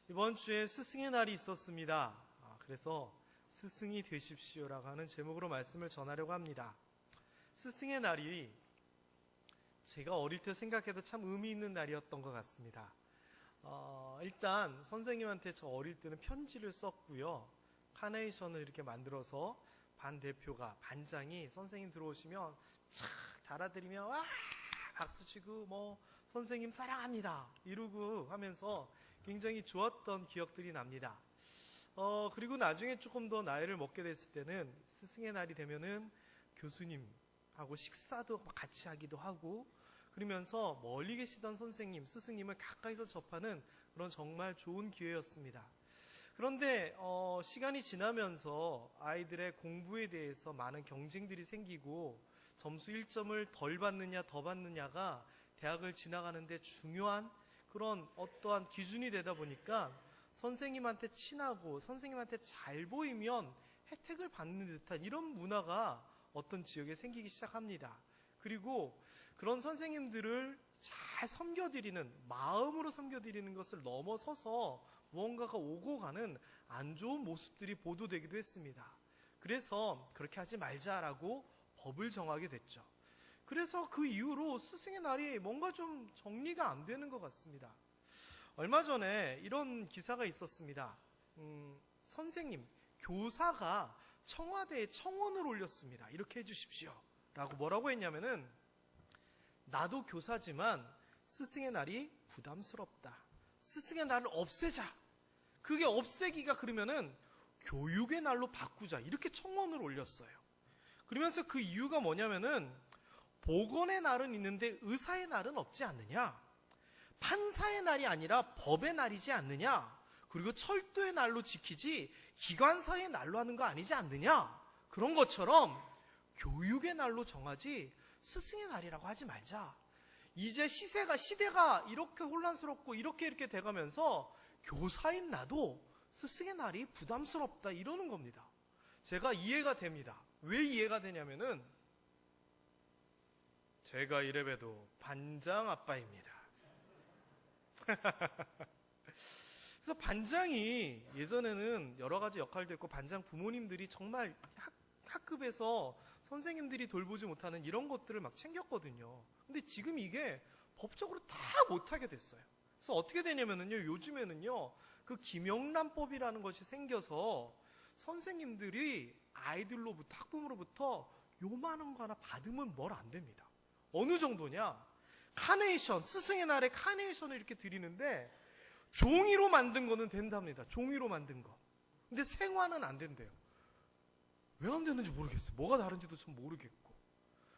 이번 주에 스승의 날이 있었습니다. 그래서 스승이 되십시오라고 하는 제목으로 말씀을 전하려고 합니다. 스승의 날이 제가 어릴 때 생각해도 참 의미 있는 날이었던 것 같습니다. 일단 선생님한테 저 어릴 때는 편지를 썼고요. 카네이션을 이렇게 만들어서 반 대표가, 반장이 선생님 들어오시면 착 달아드리며 와 박수치고 선생님 사랑합니다 이러고 하면서 굉장히 좋았던 기억들이 납니다. 그리고 나중에 조금 더 나이를 먹게 됐을 때는 스승의 날이 되면은 교수님하고 식사도 같이 하기도 하고, 그러면서 멀리 계시던 선생님, 스승님을 가까이서 접하는 그런 정말 좋은 기회였습니다. 그런데 시간이 지나면서 아이들의 공부에 대해서 많은 경쟁들이 생기고 점수 1점을 덜 받느냐 더 받느냐가 대학을 지나가는데 중요한 그런 어떠한 기준이 되다 보니까 선생님한테 친하고 선생님한테 잘 보이면 혜택을 받는 듯한 이런 문화가 어떤 지역에 생기기 시작합니다. 그리고 그런 선생님들을 잘 섬겨드리는, 마음으로 섬겨드리는 것을 넘어서서 무언가가 오고 가는 안 좋은 모습들이 보도되기도 했습니다. 그래서 그렇게 하지 말자라고 법을 정하게 됐죠. 그래서 그 이후로 스승의 날이 뭔가 좀 정리가 안 되는 것 같습니다. 얼마 전에 이런 기사가 있었습니다. 선생님, 교사가 청와대에 청원을 올렸습니다. 이렇게 해주십시오 라고. 뭐라고 했냐면은, 나도 교사지만 스승의 날이 부담스럽다. 스승의 날을 없애자. 그게 없애기가 그러면은 교육의 날로 바꾸자. 이렇게 청원을 올렸어요. 그러면서 그 이유가 뭐냐면은, 보건의 날은 있는데 의사의 날은 없지 않느냐, 판사의 날이 아니라 법의 날이지 않느냐, 그리고 철도의 날로 지키지 기관사의 날로 하는 거 아니지 않느냐, 그런 것처럼 교육의 날로 정하지 스승의 날이라고 하지 말자. 이제 시대가 이렇게 혼란스럽고 이렇게 돼가면서 교사인 나도 스승의 날이 부담스럽다 이러는 겁니다. 제가 이해가 됩니다. 왜 이해가 되냐면은, 제가 이래봬도 반장 아빠입니다. 그래서 반장이 예전에는 여러 가지 역할도 있고, 반장 부모님들이 정말 학급에서 선생님들이 돌보지 못하는 이런 것들을 막 챙겼거든요. 근데 지금 이게 법적으로 다 못하게 됐어요. 그래서 어떻게 되냐면요, 요즘에는요, 그 김영란법이라는 것이 생겨서 선생님들이 아이들로부터, 학부모로부터 요만한 거 하나 받으면 뭘 안 됩니다. 어느 정도냐? 카네이션, 스승의 날에 카네이션을 이렇게 드리는데 종이로 만든 거는 된답니다. 종이로 만든 거. 근데 생화는 안 된대요. 왜 안 되는지 모르겠어요. 뭐가 다른지도 좀 모르겠고.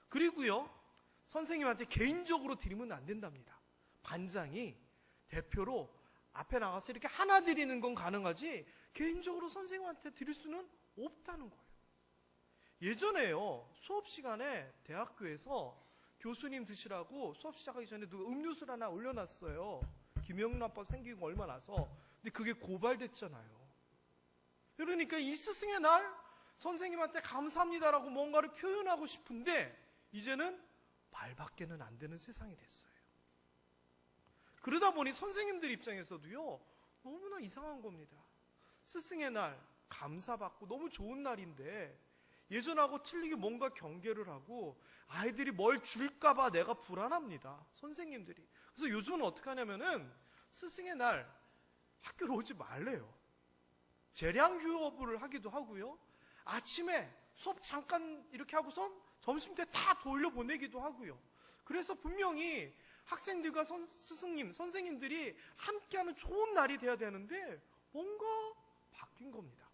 그리고요, 선생님한테 개인적으로 드리면 안 된답니다. 반장이 대표로 앞에 나가서 이렇게 하나 드리는 건 가능하지 개인적으로 선생님한테 드릴 수는 없다는 거예요. 예전에요, 수업 시간에 대학교에서 교수님 드시라고 수업 시작하기 전에 누가 음료수를 하나 올려놨어요. 김영란법 생기고 얼마 나서. 근데 그게 고발됐잖아요. 그러니까 이 스승의 날 선생님한테 감사합니다라고 뭔가를 표현하고 싶은데 이제는 말밖에는 안 되는 세상이 됐어요. 그러다 보니 선생님들 입장에서도요, 너무나 이상한 겁니다. 스승의 날 감사받고 너무 좋은 날인데 예전하고 틀리게 뭔가 경계를 하고 아이들이 뭘 줄까봐 내가 불안합니다. 선생님들이. 그래서 요즘은 어떻게 하냐면은 스승의 날 학교로 오지 말래요. 재량 휴업을 하기도 하고요. 아침에 수업 잠깐 이렇게 하고선 점심때 다 돌려보내기도 하고요. 그래서 분명히 학생들과 스승님, 선생님들이 함께하는 좋은 날이 돼야 되는데 뭔가 바뀐 겁니다.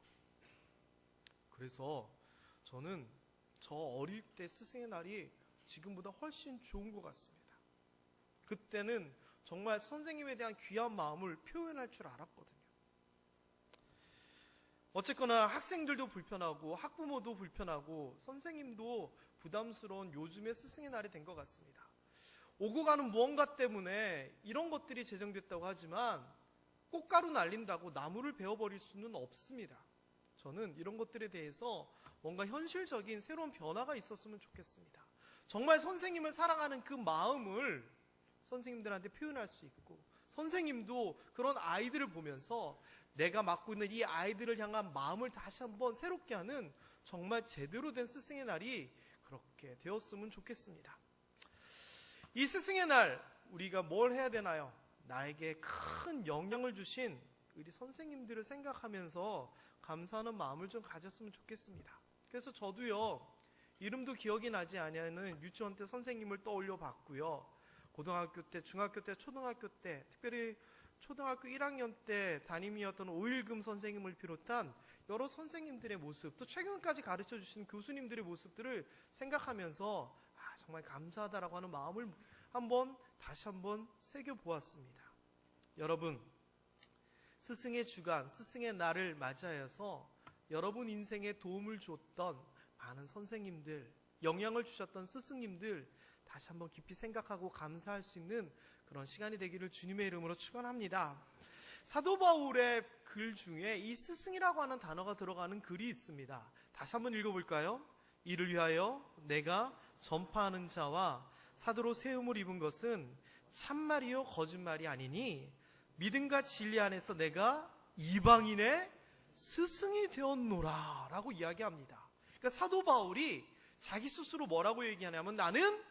그래서 저는 저 어릴 때 스승의 날이 지금보다 훨씬 좋은 것 같습니다. 그때는 정말 선생님에 대한 귀한 마음을 표현할 줄 알았거든요. 어쨌거나 학생들도 불편하고 학부모도 불편하고 선생님도 부담스러운 요즘의 스승의 날이 된 것 같습니다. 오고 가는 무언가 때문에 이런 것들이 제정됐다고 하지만 꽃가루 날린다고 나무를 베어버릴 수는 없습니다. 저는 이런 것들에 대해서 뭔가 현실적인 새로운 변화가 있었으면 좋겠습니다. 정말 선생님을 사랑하는 그 마음을 선생님들한테 표현할 수 있고 선생님도 그런 아이들을 보면서 내가 맡고 있는 이 아이들을 향한 마음을 다시 한번 새롭게 하는 정말 제대로 된 스승의 날이 그렇게 되었으면 좋겠습니다. 이 스승의 날 우리가 뭘 해야 되나요? 나에게 큰 영향을 주신 우리 선생님들을 생각하면서 감사하는 마음을 좀 가졌으면 좋겠습니다. 그래서 저도요, 이름도 기억이 나지 않는 유치원 때 선생님을 떠올려 봤고요. 고등학교 때, 중학교 때, 초등학교 때, 특별히 초등학교 1학년 때 담임이었던 오일금 선생님을 비롯한 여러 선생님들의 모습, 또 최근까지 가르쳐 주신 교수님들의 모습들을 생각하면서 정말 감사하다라고 하는 마음을 다시 한번 새겨보았습니다. 여러분, 스승의 주간, 스승의 날을 맞이하여서 여러분 인생에 도움을 줬던 많은 선생님들, 영향을 주셨던 스승님들 다시 한번 깊이 생각하고 감사할 수 있는 그런 시간이 되기를 주님의 이름으로 축원합니다. 사도 바울의 글 중에 이 스승이라고 하는 단어가 들어가는 글이 있습니다. 다시 한번 읽어볼까요? 이를 위하여 내가 전파하는 자와 사도로 세움을 입은 것은 참말이요 거짓말이 아니니 믿음과 진리 안에서 내가 이방인의 스승이 되었노라 라고 이야기합니다. 그러니까 사도 바울이 자기 스스로 뭐라고 얘기하냐면 나는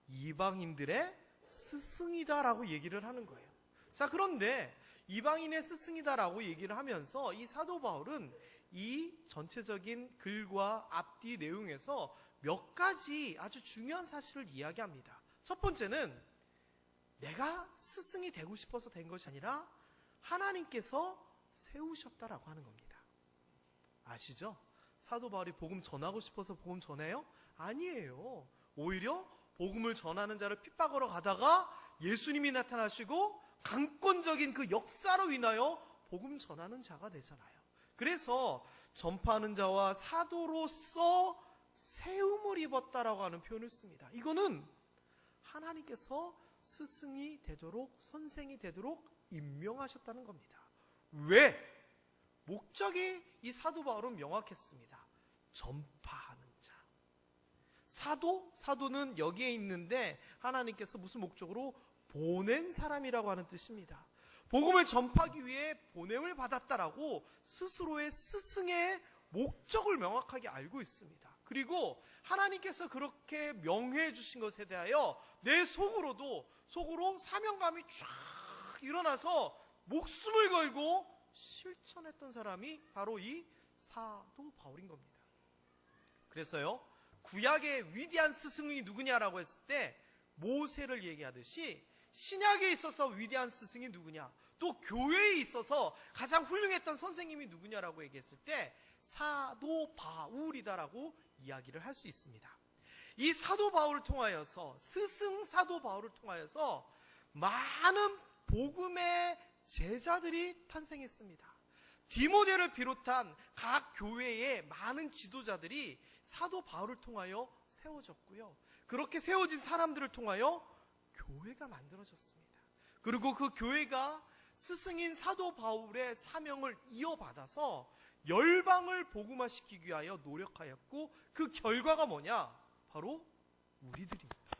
이방인들의 스승이다 라고 얘기를 하는 거예요. 자, 그런데 이방인의 스승이다라고 얘기를 하면서 이 사도 바울은 이 전체적인 글과 앞뒤 내용에서 몇 가지 아주 중요한 사실을 이야기합니다. 첫 번째는 내가 스승이 되고 싶어서 된 것이 아니라 하나님께서 세우셨다라고 하는 겁니다. 아시죠? 사도 바울이 복음 전하고 싶어서 복음 전해요? 아니에요. 오히려 복음을 전하는 자를 핍박하러 가다가 예수님이 나타나시고 강권적인 그 역사로 인하여 복음 전하는 자가 되잖아요. 그래서 전파하는 자와 사도로서 세움을 입었다라고 하는 표현을 씁니다. 이거는 하나님께서 스승이 되도록, 선생이 되도록 임명하셨다는 겁니다. 왜? 목적이 이 사도 바울은 명확했습니다. 전파하는 자. 사도는 여기에 있는데 하나님께서 무슨 목적으로? 보낸 사람이라고 하는 뜻입니다. 복음을 전파하기 위해 보냄을 받았다라고 스스로의 스승의 목적을 명확하게 알고 있습니다. 그리고 하나님께서 그렇게 명해 주신 것에 대하여 내 속으로 사명감이 쫙 일어나서 목숨을 걸고 실천했던 사람이 바로 이 사도 바울인 겁니다. 그래서요, 구약의 위대한 스승이 누구냐라고 했을 때 모세를 얘기하듯이 신약에 있어서 위대한 스승이 누구냐, 또 교회에 있어서 가장 훌륭했던 선생님이 누구냐라고 얘기했을 때 사도 바울이다라고 이야기를 할 수 있습니다. 이 사도 바울을 통하여서, 스승 사도 바울을 통하여서 많은 복음의 제자들이 탄생했습니다. 디모데를 비롯한 각 교회의 많은 지도자들이 사도 바울을 통하여 세워졌고요. 그렇게 세워진 사람들을 통하여 교회가 만들어졌습니다. 그리고 그 교회가 스승인 사도 바울의 사명을 이어받아서 열방을 복음화시키기 위하여 노력하였고, 그 결과가 뭐냐? 바로 우리들입니다.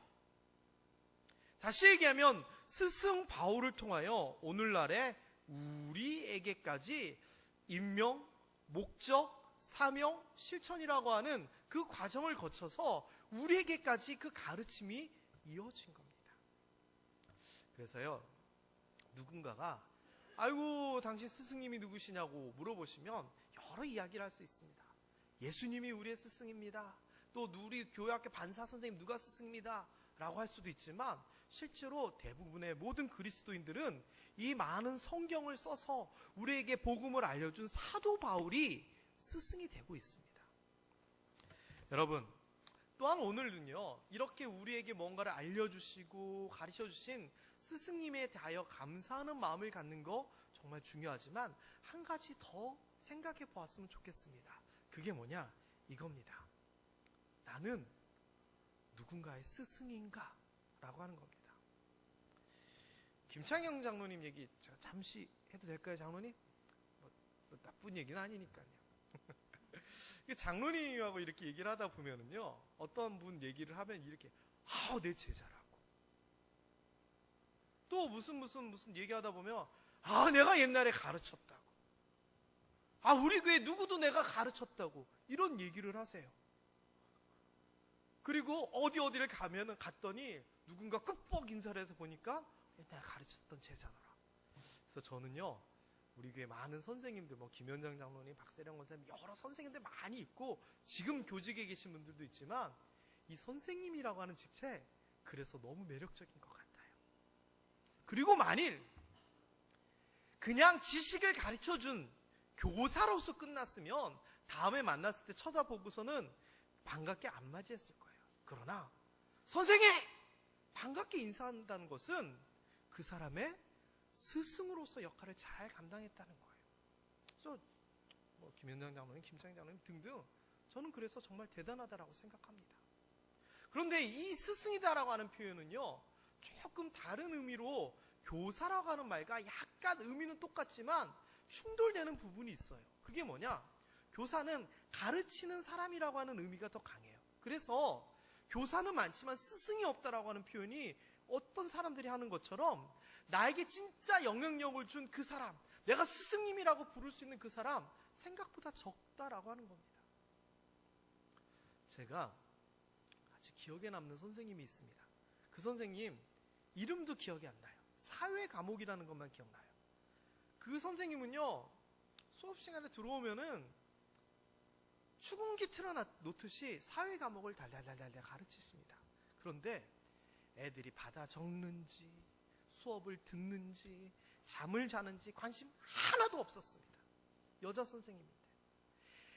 다시 얘기하면 스승 바울을 통하여 오늘날의 우리에게까지 임명, 목적, 사명, 실천이라고 하는 그 과정을 거쳐서 우리에게까지 그 가르침이 이어진 겁니다. 그래서요, 누군가가 아이고 당신 스승님이 누구시냐고 물어보시면 여러 이야기를 할 수 있습니다. 예수님이 우리의 스승입니다. 또 우리 교회학교 반사 선생님 누가 스승입니다 라고 할 수도 있지만, 실제로 대부분의 모든 그리스도인들은 이 많은 성경을 써서 우리에게 복음을 알려준 사도 바울이 스승이 되고 있습니다. 여러분, 또한 오늘은요, 이렇게 우리에게 뭔가를 알려주시고 가르쳐주신 스승님에 대하여 감사하는 마음을 갖는 거 정말 중요하지만 한 가지 더 생각해 보았으면 좋겠습니다. 그게 뭐냐? 이겁니다. 나는 누군가의 스승인가? 라고 하는 겁니다. 김창영 장로님 얘기 제가 잠시 해도 될까요, 장로님? 뭐 나쁜 얘기는 아니니까요. 장로님하고 이렇게 얘기를 하다 보면은요, 어떤 분 얘기를 하면 이렇게 내 제자라고. 또 무슨 얘기하다 보면 내가 옛날에 가르쳤다고, 우리 교회 누구도 내가 가르쳤다고 이런 얘기를 하세요. 그리고 어디를 갔더니 누군가 끝뻑 인사를 해서 보니까 내가 가르쳤던 제자더라. 그래서 저는요, 우리 교회 많은 선생님들, 김현정 장로님, 박세령 원사님, 여러 선생님들 많이 있고 지금 교직에 계신 분들도 있지만 이 선생님이라고 하는 직책, 그래서 너무 매력적인 것 같아요. 그리고 만일 그냥 지식을 가르쳐준 교사로서 끝났으면 다음에 만났을 때 쳐다보고서는 반갑게 안 맞이했을 거예요. 그러나 선생님! 반갑게 인사한다는 것은 그 사람의 스승으로서 역할을 잘 감당했다는 거예요. 그래서 김현정 장로님, 김창희 장로님 등등, 저는 그래서 정말 대단하다라고 생각합니다. 그런데 이 스승이다라고 하는 표현은요, 조금 다른 의미로 교사라고 하는 말과 약간 의미는 똑같지만 충돌되는 부분이 있어요. 그게 뭐냐? 교사는 가르치는 사람이라고 하는 의미가 더 강해요. 그래서 교사는 많지만 스승이 없다라고 하는 표현이 어떤 사람들이 하는 것처럼 나에게 진짜 영향력을 준 그 사람, 내가 스승님이라고 부를 수 있는 그 사람, 생각보다 적다라고 하는 겁니다. 제가 아주 기억에 남는 선생님이 있습니다. 그 선생님 이름도 기억이 안 나요. 사회 과목이라는 것만 기억나요. 그 선생님은요, 수업 시간에 들어오면은 축음기 틀어놓듯이 사회 과목을 달달달달 가르치십니다. 그런데 애들이 받아 적는지 수업을 듣는지 잠을 자는지 관심 하나도 없었습니다. 여자 선생님인데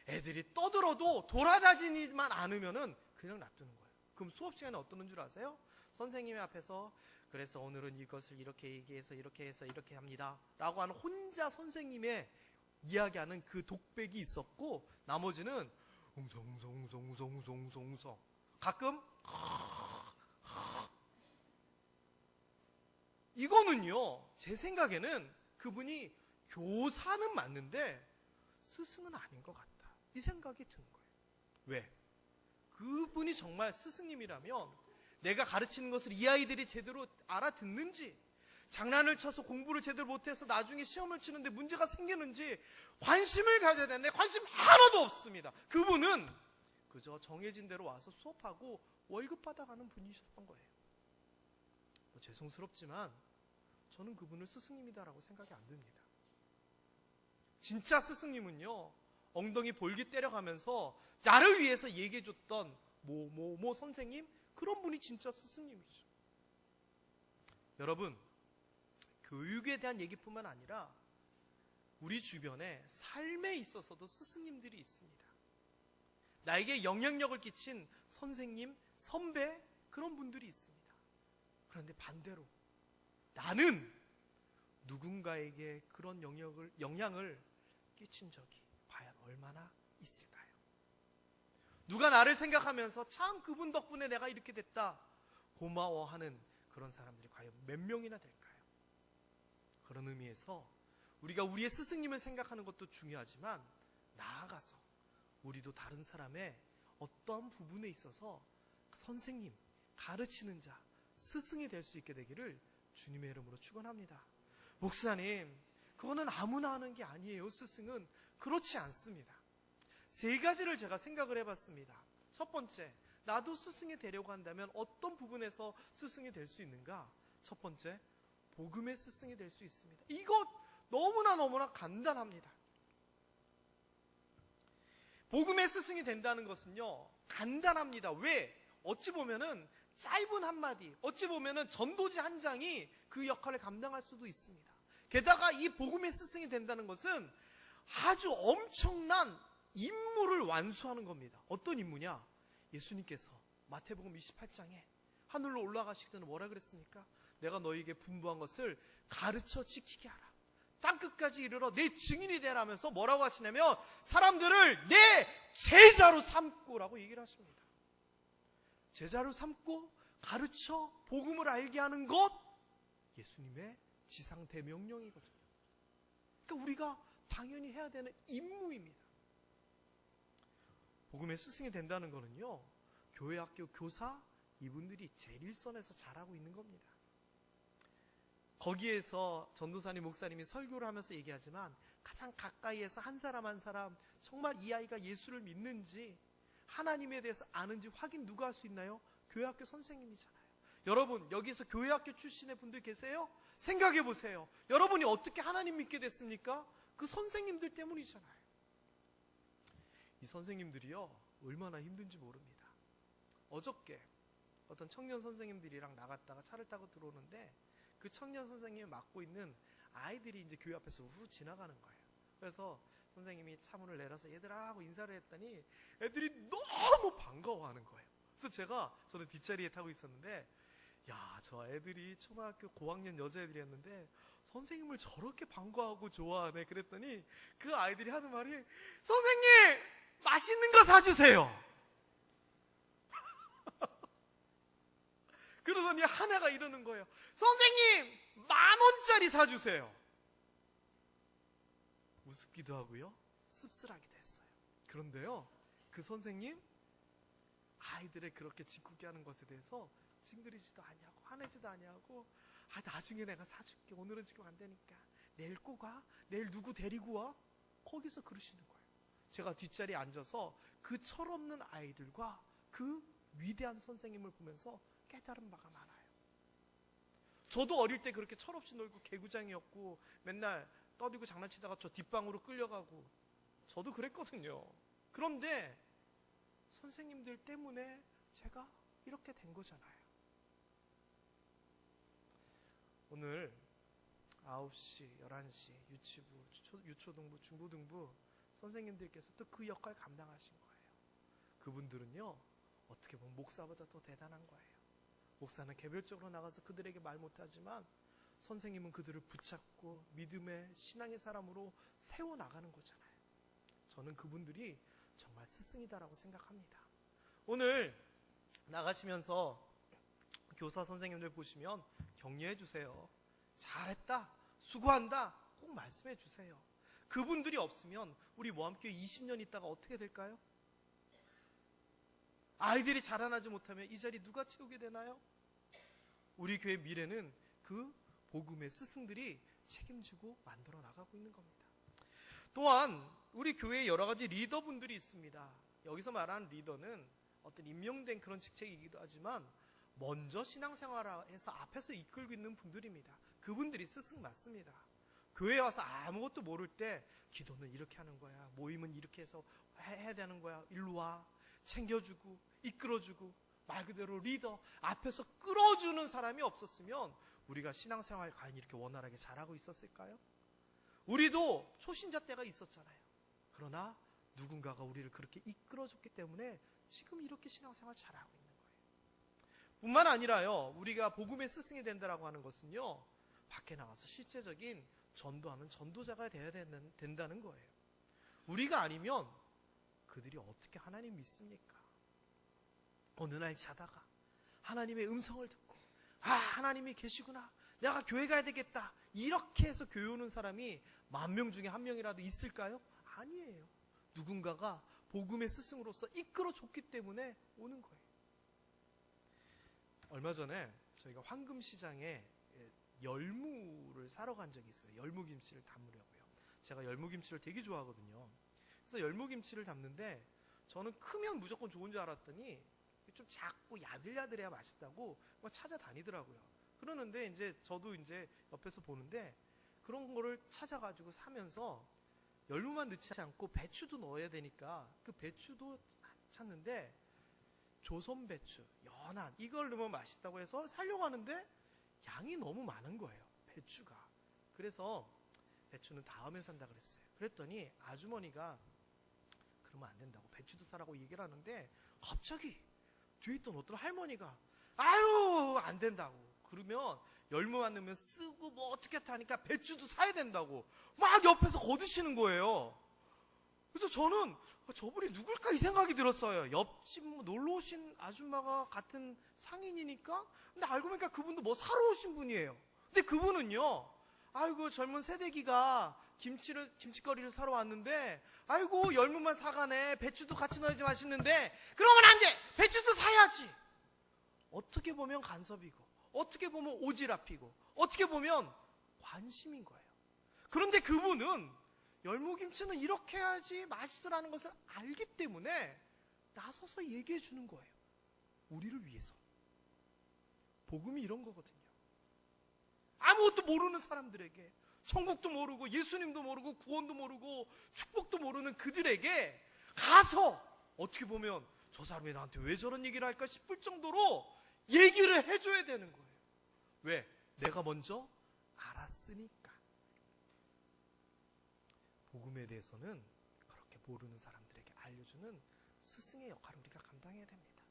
애들이 떠들어도 돌아다니지만 않으면은 그냥 놔두는 거예요. 그럼 수업 시간에 어떠는 줄 아세요? 선생님의 앞에서 그래서 오늘은 이것을 이렇게 얘기해서 이렇게 해서 이렇게 합니다 라고 하는 혼자 선생님의 이야기하는 그 독백이 있었고, 나머지는 웅성웅성 가끔 이거는요, 제 생각에는 그분이 교사는 맞는데 스승은 아닌 것 같다, 이 생각이 드는 거예요. 왜? 그분이 정말 스승님이라면 내가 가르치는 것을 이 아이들이 제대로 알아듣는지, 장난을 쳐서 공부를 제대로 못해서 나중에 시험을 치는데 문제가 생기는지 관심을 가져야 되는데 관심 하나도 없습니다. 그분은 그저 정해진 대로 와서 수업하고 월급 받아가는 분이셨던 거예요. 죄송스럽지만 저는 그분을 스승님이다라고 생각이 안 듭니다. 진짜 스승님은요, 엉덩이 볼기 때려가면서 나를 위해서 얘기해줬던 뭐 선생님, 그런 분이 진짜 스승님이죠. 여러분, 교육에 대한 얘기뿐만 아니라 우리 주변에 삶에 있어서도 스승님들이 있습니다. 나에게 영향력을 끼친 선생님, 선배, 그런 분들이 있습니다. 그런데 반대로 나는 누군가에게 그런 영향을 끼친 적이 과연 얼마나 있을까요? 누가 나를 생각하면서 참 그분 덕분에 내가 이렇게 됐다, 고마워하는 그런 사람들이 과연 몇 명이나 될까요? 그런 의미에서 우리가 우리의 스승님을 생각하는 것도 중요하지만 나아가서 우리도 다른 사람의 어떤 부분에 있어서 선생님, 가르치는 자, 스승이 될 수 있게 되기를 주님의 이름으로 축원합니다. 목사님, 그거는 아무나 하는 게 아니에요. 스승은 그렇지 않습니다. 세 가지를 제가 생각을 해봤습니다. 첫 번째, 나도 스승이 되려고 한다면 어떤 부분에서 스승이 될 수 있는가? 첫 번째, 복음의 스승이 될 수 있습니다. 이것 너무나 간단합니다. 복음의 스승이 된다는 것은요, 간단합니다. 왜? 어찌 보면은 짧은 한마디, 어찌 보면은 전도지 한 장이 그 역할을 감당할 수도 있습니다. 게다가 이 복음의 스승이 된다는 것은 아주 엄청난 임무를 완수하는 겁니다. 어떤 임무냐? 예수님께서 마태복음 28장에 하늘로 올라가시기 전에 뭐라 그랬습니까? 내가 너희에게 분부한 것을 가르쳐 지키게 하라. 땅끝까지 이르러 내 증인이 되라면서 뭐라고 하시냐면 사람들을 내 제자로 삼고라고 얘기를 하십니다. 제자로 삼고 가르쳐 복음을 알게 하는 것, 예수님의 지상 대명령이거든요. 그러니까 우리가 당연히 해야 되는 임무입니다. 복음의 스승이 된다는 것은요, 교회, 학교, 교사, 이분들이 제일 일선에서 잘하고 있는 겁니다. 거기에서 전도사님, 목사님이 설교를 하면서 얘기하지만 가장 가까이에서 한 사람 한 사람 정말 이 아이가 예수를 믿는지 하나님에 대해서 아는지 확인 누가 할 수 있나요? 교회학교 선생님이잖아요. 여러분, 여기서 교회학교 출신의 분들 계세요? 생각해 보세요. 여러분이 어떻게 하나님 믿게 됐습니까? 그 선생님들 때문이잖아요. 이 선생님들이요, 얼마나 힘든지 모릅니다. 어저께 어떤 청년 선생님들이랑 나갔다가 차를 타고 들어오는데 그 청년 선생님이 맡고 있는 아이들이 이제 교회 앞에서 후 지나가는 거예요. 그래서 선생님이 차문을 내려서 얘들아 하고 인사를 했더니 애들이 너무 반가워하는 거예요. 그래서 저는 뒷자리에 타고 있었는데, 야, 저 애들이 초등학교 고학년 여자애들이었는데 선생님을 저렇게 반가워하고 좋아하네. 그랬더니 그 아이들이 하는 말이, 선생님 맛있는 거 사주세요. 그러더니 하나가 이러는 거예요. 선생님 10,000원짜리 사주세요. 우습기도 하고요, 씁쓸하기도 했어요. 그런데요, 그 선생님 아이들의 그렇게 짓궂게 하는 것에 대해서 찡그리지도 아니하고 화내지도 아니하고, 나중에 내가 사줄게, 오늘은 지금 안 되니까 내일 꼭 와, 내일 누구 데리고 와, 거기서 그러시는 거예요. 제가 뒷자리에 앉아서 그 철없는 아이들과 그 위대한 선생님을 보면서 깨달은 바가 많아요. 저도 어릴 때 그렇게 철없이 놀고 개구장이었고 맨날 떠들고 장난치다가 저 뒷방으로 끌려가고 저도 그랬거든요. 그런데 선생님들 때문에 제가 이렇게 된 거잖아요. 오늘 9시, 11시 유치부, 유초등부, 중고등부 선생님들께서 또 그 역할 감당하신 거예요. 그분들은요, 어떻게 보면 목사보다 더 대단한 거예요. 목사는 개별적으로 나가서 그들에게 말 못하지만 선생님은 그들을 붙잡고 믿음의 신앙의 사람으로 세워나가는 거잖아요. 저는 그분들이 정말 스승이다라고 생각합니다. 오늘 나가시면서 교사 선생님들 보시면 격려해 주세요. 잘했다, 수고한다 꼭 말씀해 주세요. 그분들이 없으면 우리 모함교회 20년 있다가 어떻게 될까요? 아이들이 자라나지 못하면 이 자리 누가 채우게 되나요? 우리 교회 미래는 그 복음의 스승들이 책임지고 만들어 나가고 있는 겁니다. 또한 우리 교회에 여러 가지 리더분들이 있습니다. 여기서 말하는 리더는 어떤 임명된 그런 직책이기도 하지만 먼저 신앙생활해서 앞에서 이끌고 있는 분들입니다. 그분들이 스승 맞습니다. 교회에 와서 아무것도 모를 때 기도는 이렇게 하는 거야, 모임은 이렇게 해서 해야 되는 거야, 일로 와, 챙겨주고 이끌어주고, 말 그대로 리더, 앞에서 끌어주는 사람이 없었으면 우리가 신앙생활 과연 이렇게 원활하게 잘하고 있었을까요? 우리도 초신자 때가 있었잖아요. 그러나 누군가가 우리를 그렇게 이끌어줬기 때문에 지금 이렇게 신앙생활 잘하고 있는 거예요. 뿐만 아니라요, 우리가 복음의 스승이 된다라고 하는 것은요, 밖에 나가서 실제적인 전도하는 전도자가 되어야 된다는 거예요. 우리가 아니면 그들이 어떻게 하나님 믿습니까? 어느 날 자다가 하나님의 음성을 듣고, 하나님이 계시구나, 내가 교회 가야 되겠다, 이렇게 해서 교회 오는 사람이 10,000명 중에 1명이라도 있을까요? 아니에요. 누군가가 복음의 스승으로서 이끌어줬기 때문에 오는 거예요. 얼마 전에 저희가 황금시장에 열무를 사러 간 적이 있어요. 열무김치를 담으려고요. 제가 열무김치를 되게 좋아하거든요. 그래서 열무김치를 담는데 저는 크면 무조건 좋은 줄 알았더니 좀 작고 야들야들해야 맛있다고 막 찾아다니더라고요. 그러는데 이제 저도 이제 옆에서 보는데 그런 거를 찾아가지고 사면서 열무만 넣지 않고 배추도 넣어야 되니까 그 배추도 찾는데 조선 배추, 연한, 이걸 넣으면 맛있다고 해서 사려고 하는데 양이 너무 많은 거예요, 배추가. 그래서 배추는 다음에 산다 그랬어요. 그랬더니 아주머니가 그러면 안 된다고, 배추도 사라고 얘기를 하는데 갑자기 뒤에 있던 어떤 할머니가 아유 안 된다고, 그러면 열무만 넣으면 쓰고 뭐 어떻게 하니까 배추도 사야 된다고 막 옆에서 거두시는 거예요. 그래서 저는 저분이 누굴까 이 생각이 들었어요. 옆집 놀러 오신 아줌마가 같은 상인이니까. 근데 알고 보니까 그분도 뭐 사러 오신 분이에요. 근데 그분은요, 아이고 젊은 새내기가 김치거리를 사러 왔는데 아이고 열무만 사가네, 배추도 같이 넣어야지 맛있는데, 그러면 안 돼, 배추도 사야지. 어떻게 보면 간섭이고, 어떻게 보면 오지랖이고, 어떻게 보면 관심인 거예요. 그런데 그분은 열무김치는 이렇게 해야지 맛있어라는 것을 알기 때문에 나서서 얘기해 주는 거예요. 우리를 위해서. 복음이 이런 거거든요. 아무것도 모르는 사람들에게, 천국도 모르고 예수님도 모르고 구원도 모르고 축복도 모르는 그들에게 가서 어떻게 보면 저 사람이 나한테 왜 저런 얘기를 할까 싶을 정도로 얘기를 해줘야 되는 거예요. 왜? 내가 먼저 알았으니까. 복음에 대해서는 그렇게 모르는 사람들에게 알려주는 스승의 역할을 우리가 감당해야 됩니다.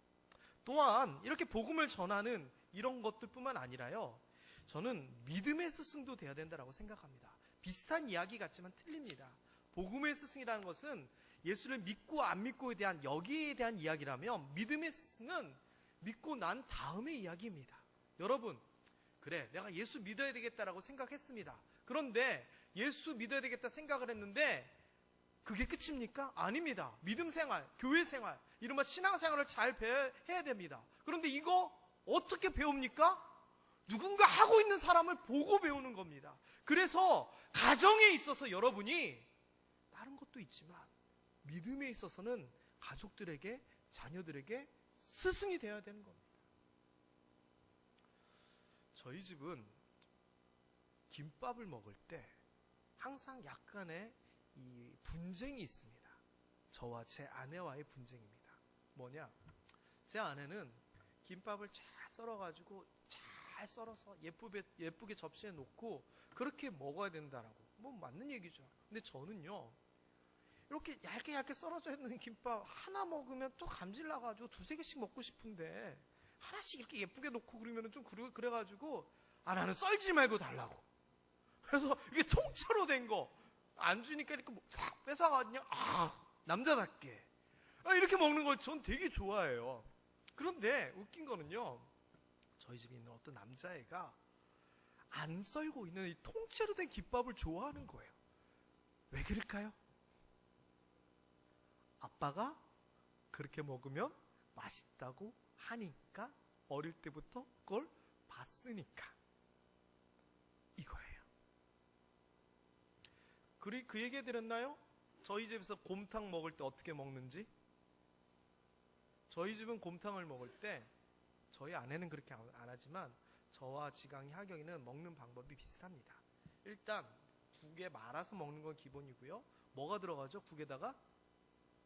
또한 이렇게 복음을 전하는 이런 것들뿐만 아니라요, 저는 믿음의 스승도 돼야 된다고 생각합니다. 비슷한 이야기 같지만 틀립니다. 복음의 스승이라는 것은 예수를 믿고 안 믿고에 대한 여기에 대한 이야기라면, 믿음의 스승은 믿고 난 다음의 이야기입니다. 여러분, 그래 내가 예수 믿어야 되겠다라고 생각했습니다. 그런데 예수 믿어야 되겠다 생각을 했는데 그게 끝입니까? 아닙니다. 믿음 생활, 교회 생활, 이른바 신앙생활을 잘 해야 됩니다. 그런데 이거 어떻게 배웁니까? 누군가 하고 있는 사람을 보고 배우는 겁니다. 그래서 가정에 있어서 여러분이 다른 것도 있지만 믿음에 있어서는 가족들에게, 자녀들에게 스승이 되어야 되는 겁니다. 저희 집은 김밥을 먹을 때 항상 약간의 이 분쟁이 있습니다. 저와 제 아내와의 분쟁입니다. 뭐냐? 제 아내는 김밥을 잘 썰어가지고 잘 썰어서 예쁘게 접시에 놓고 그렇게 먹어야 된다라고. 뭐 맞는 얘기죠. 근데 저는요, 이렇게 얇게 썰어져 있는 김밥 하나 먹으면 또 감질 나가지고 두세 개씩 먹고 싶은데 하나씩 이렇게 예쁘게 놓고 그러면 좀 그래가지고 나는 썰지 말고 달라고. 그래서 이게 통째로 된 거 안 주니까 이렇게 확 뺏어가지고 남자답게 이렇게 먹는 걸 전 되게 좋아해요. 그런데 웃긴 거는요, 저희 집에 있는 어떤 남자애가 안 썰고 있는 이 통째로 된 김밥을 좋아하는 거예요. 왜 그럴까요? 아빠가 그렇게 먹으면 맛있다고 하니까, 어릴 때부터 그걸 봤으니까 이거예요. 그 얘기 해드렸나요? 저희 집에서 곰탕 먹을 때 어떻게 먹는지? 저희 집은 곰탕을 먹을 때, 저희 아내는 그렇게 안 하지만 저와 지강이, 하경이는 먹는 방법이 비슷합니다. 일단 국에 말아서 먹는 건 기본이고요. 뭐가 들어가죠? 국에다가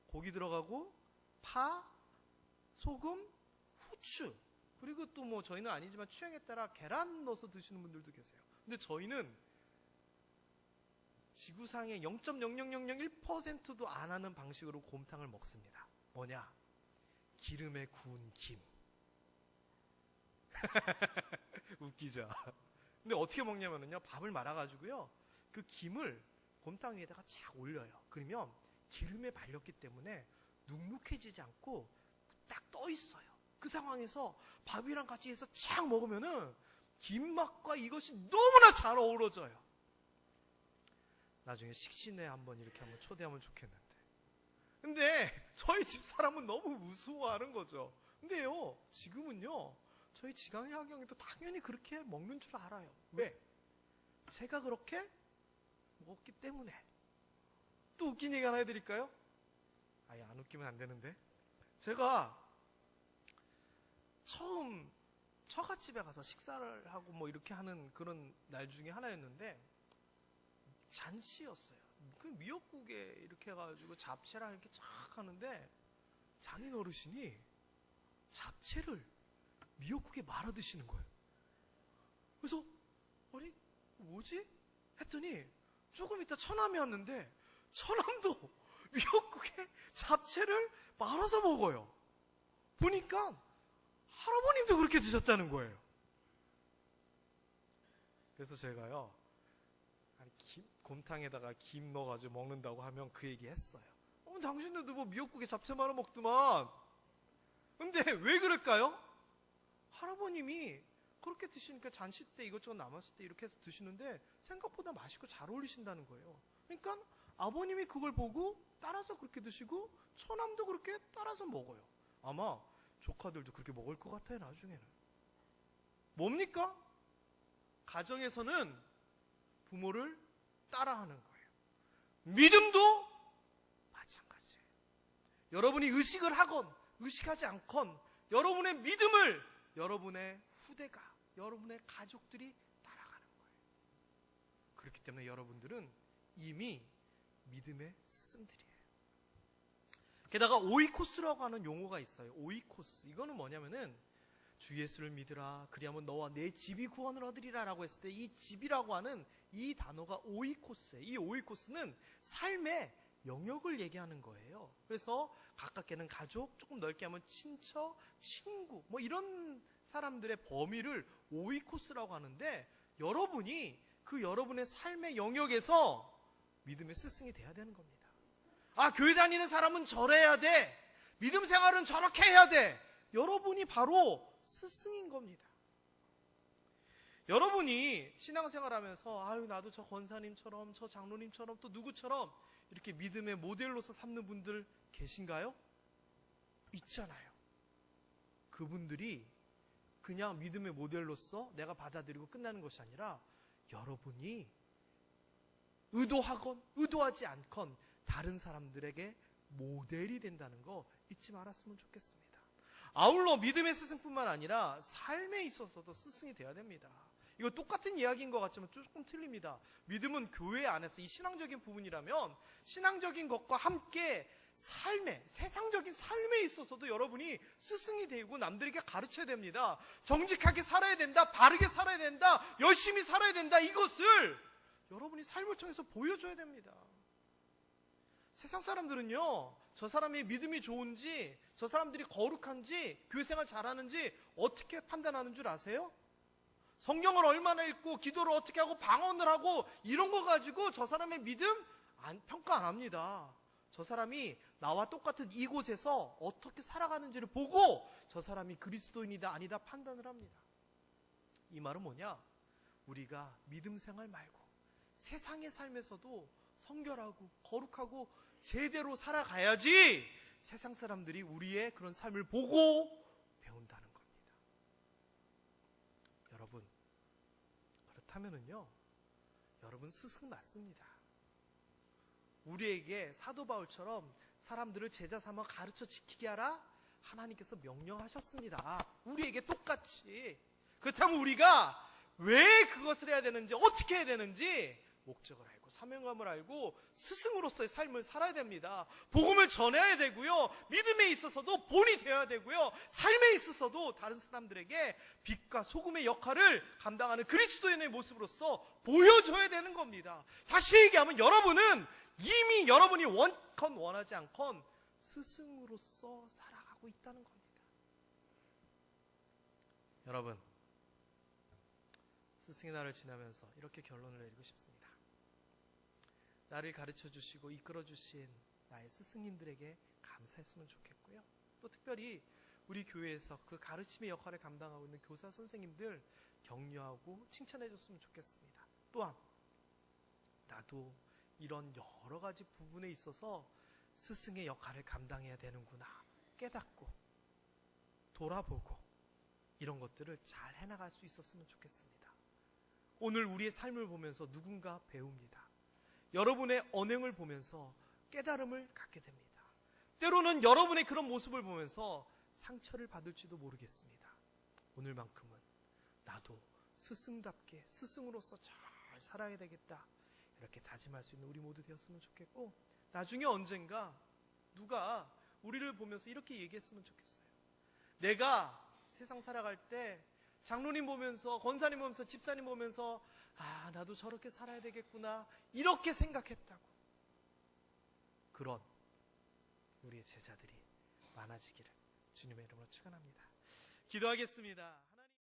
고기 들어가고 파, 소금, 후추, 그리고 또 뭐 저희는 아니지만 취향에 따라 계란 넣어서 드시는 분들도 계세요. 근데 저희는 지구상의 0.00001%도 안 하는 방식으로 곰탕을 먹습니다. 뭐냐? 기름에 구운 김. 웃기죠? 근데 어떻게 먹냐면요, 밥을 말아가지고요, 그 김을 곰탕 위에다가 착 올려요. 그러면 기름에 발렸기 때문에 눅눅해지지 않고 딱 떠 있어요. 그 상황에서 밥이랑 같이 해서 착 먹으면은 김맛과 이것이 너무나 잘 어우러져요. 나중에 식신회 한번 초대하면 좋겠는데. 근데 저희 집 사람은 너무 우스워하는 거죠. 근데요, 지금은요, 저희 지강이, 하경이도 당연히 그렇게 먹는 줄 알아요. 왜? 제가 그렇게 먹기 때문에. 또 웃긴 얘기 하나 해드릴까요? 아예 안 웃기면 안 되는데. 제가 처음 처갓집에 가서 식사를 하고 뭐 이렇게 하는 그런 날 중에 하나였는데, 잔치였어요. 그 미역국에 이렇게 해가지고 잡채랑 이렇게 쫙 하는데, 장인 어르신이 잡채를 미역국에 말아 드시는 거예요. 그래서 아니 뭐지? 했더니 조금 있다 처남이 왔는데, 처남도 미역국에 잡채를 말아서 먹어요. 보니까 할아버님도 그렇게 드셨다는 거예요. 그래서 제가요, 곰탕에다가 김 넣어가지고 먹는다고 하면 그 얘기 했어요. 당신들도 뭐 미역국에 잡채 말아 먹더만. 근데 왜 그럴까요? 할아버님이 그렇게 드시니까 잔치 때 이것저것 남았을 때 이렇게 해서 드시는데 생각보다 맛있고 잘 어울리신다는 거예요. 그러니까 아버님이 그걸 보고 따라서 그렇게 드시고, 처남도 그렇게 따라서 먹어요. 아마 조카들도 그렇게 먹을 것 같아요, 나중에는. 뭡니까? 가정에서는 부모를 따라하는 거예요. 믿음도 마찬가지예요. 여러분이 의식을 하건 의식하지 않건 여러분의 믿음을 여러분의 후대가, 여러분의 가족들이 따라가는 거예요. 그렇기 때문에 여러분들은 이미 믿음의 스승들이에요. 게다가 오이코스라고 하는 용어가 있어요. 오이코스. 이거는 뭐냐면은 주 예수를 믿으라 그리하면 너와 내 집이 구원을 얻으리라 라고 했을 때 이 집이라고 하는 이 단어가 오이코스예요. 이 오이코스는 삶의 영역을 얘기하는 거예요. 그래서 가깝게는 가족, 조금 넓게 하면 친척, 친구 뭐 이런 사람들의 범위를 오이코스라고 하는데, 여러분이 그 여러분의 삶의 영역에서 믿음의 스승이 돼야 되는 겁니다. 아, 교회 다니는 사람은 저래야 돼. 믿음 생활은 저렇게 해야 돼. 여러분이 바로 스승인 겁니다. 여러분이 신앙생활 하면서 아유 나도 저 권사님처럼 저 장로님처럼 또 누구처럼 이렇게 믿음의 모델로서 삼는 분들 계신가요? 있잖아요. 그분들이 그냥 믿음의 모델로서 내가 받아들이고 끝나는 것이 아니라 여러분이 의도하건 의도하지 않건 다른 사람들에게 모델이 된다는 거 잊지 말았으면 좋겠습니다. 아울러 믿음의 스승뿐만 아니라 삶에 있어서도 스승이 되어야 됩니다. 이거 똑같은 이야기인 것 같지만 조금 틀립니다. 믿음은 교회 안에서 이 신앙적인 부분이라면 신앙적인 것과 함께 삶에, 세상적인 삶에 있어서도 여러분이 스승이 되고 남들에게 가르쳐야 됩니다. 정직하게 살아야 된다, 바르게 살아야 된다, 열심히 살아야 된다, 이것을 여러분이 삶을 통해서 보여줘야 됩니다. 세상 사람들은요, 저 사람이 믿음이 좋은지, 저 사람들이 거룩한지, 교회생활 잘하는지 어떻게 판단하는 줄 아세요? 성경을 얼마나 읽고 기도를 어떻게 하고 방언을 하고 이런 거 가지고 저 사람의 믿음 평가 안 합니다. 저 사람이 나와 똑같은 이곳에서 어떻게 살아가는지를 보고 저 사람이 그리스도인이다 아니다 판단을 합니다. 이 말은 뭐냐? 우리가 믿음 생활 말고 세상의 삶에서도 성결하고 거룩하고 제대로 살아가야지 세상 사람들이 우리의 그런 삶을 보고 배운다는 겁니다. 여러분, 그렇다면은요, 여러분 스승 맞습니다. 우리에게 사도 바울처럼 사람들을 제자 삼아 가르쳐 지키게 하라 하나님께서 명령하셨습니다. 우리에게 똑같이. 그렇다면 우리가 왜 그것을 해야 되는지, 어떻게 해야 되는지 목적을 알고 사명감을 알고 스승으로서의 삶을 살아야 됩니다. 복음을 전해야 되고요, 믿음에 있어서도 본이 되어야 되고요, 삶에 있어서도 다른 사람들에게 빛과 소금의 역할을 감당하는 그리스도인의 모습으로서 보여줘야 되는 겁니다. 다시 얘기하면 여러분은 이미 여러분이 원컨 원하지 않건 스승으로서 살아가고 있다는 겁니다. 여러분, 스승의 날을 지나면서 이렇게 결론을 내리고 싶습니다. 나를 가르쳐 주시고 이끌어 주신 나의 스승님들에게 감사했으면 좋겠고요, 또 특별히 우리 교회에서 그 가르침의 역할을 감당하고 있는 교사 선생님들 격려하고 칭찬해 줬으면 좋겠습니다. 또한 나도 이런 여러 가지 부분에 있어서 스승의 역할을 감당해야 되는구나 깨닫고 돌아보고 이런 것들을 잘 해나갈 수 있었으면 좋겠습니다. 오늘 우리의 삶을 보면서 누군가 배웁니다. 여러분의 언행을 보면서 깨달음을 갖게 됩니다. 때로는 여러분의 그런 모습을 보면서 상처를 받을지도 모르겠습니다. 오늘만큼은 나도 스승답게 스승으로서 잘 살아야 되겠다, 이렇게 다짐할 수 있는 우리 모두 되었으면 좋겠고, 나중에 언젠가 누가 우리를 보면서 이렇게 얘기했으면 좋겠어요. 내가 세상 살아갈 때 장로님 보면서, 권사님 보면서, 집사님 보면서 아, 나도 저렇게 살아야 되겠구나 이렇게 생각했다고. 그런 우리의 제자들이 많아지기를 주님의 이름으로 축원합니다. 기도하겠습니다.